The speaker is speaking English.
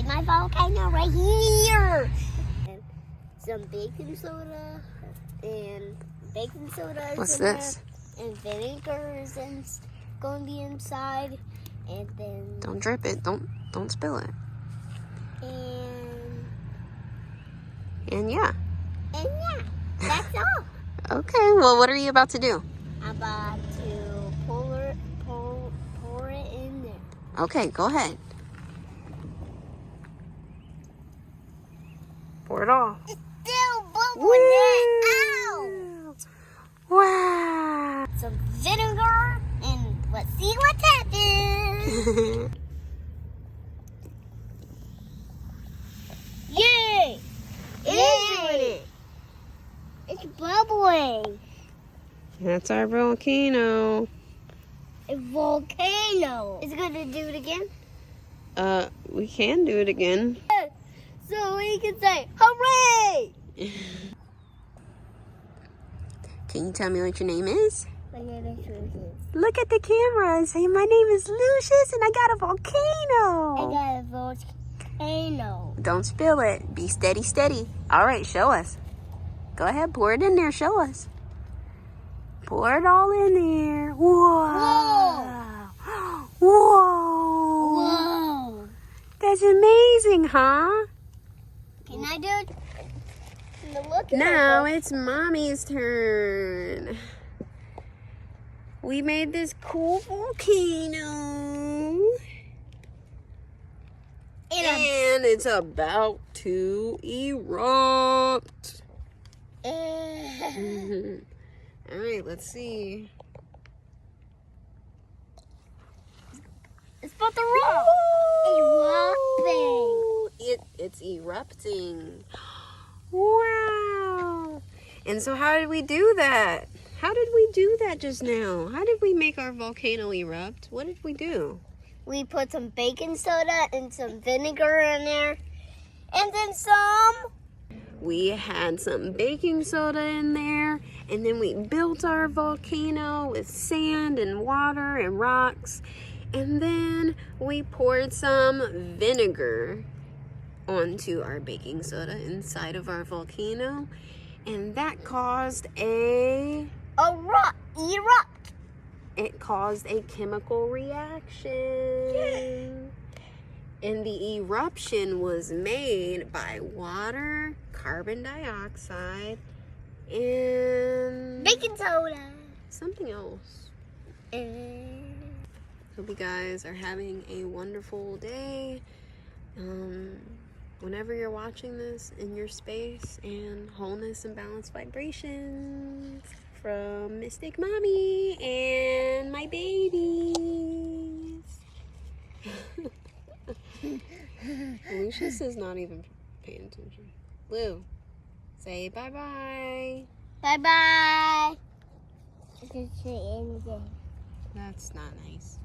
inside my volcano right here. And some baking soda and baking soda. What's this? And vinegar is going to be inside. And then... Don't drip it. Don't spill it. And yeah. That's all. Okay, well, what are you about to do? I'm about to pour it in there. Okay, go ahead. Pour it all. It's still bubbling there. Ow! Wow. Some vinegar, and let's see what happens. Yay! Yay! It's bubbling. That's our volcano. A volcano. Is it going to do it again? We can do it again. So we can say, hooray! Can you tell me what your name is? My name is Lucius. Look at the camera and say, my name is Lucius and I got a volcano. I got a volcano. Don't spill it. Be steady, steady. All right, show us. Go ahead, pour it in there. Show us. Pour it all in there. Whoa. Whoa. Whoa. That's amazing, huh? Can I do it? Look at Now it's Mommy's turn. We made this cool volcano. And it's about to erupt. All right, let's see. It's about to erupt. Erupting. It's erupting. Wow. And so how did we do that? How did we do that just now? How did we make our volcano erupt? What did we do? We put some baking soda and some vinegar in there. And then some. We had some baking soda in there. And then we built our volcano with sand and water and rocks. And then we poured some vinegar onto our baking soda inside of our volcano. And that caused Erupt. It caused a chemical reaction. And the eruption was made by water, carbon dioxide, and Baking soda. something else. Hope you guys are having a wonderful day. Whenever you're watching this, in your space, and wholeness and balanced vibrations from MysticMommyy and my babies. Lucius is not even paying attention. Lou, say bye-bye. Bye-bye. I didn't say anything. That's not nice.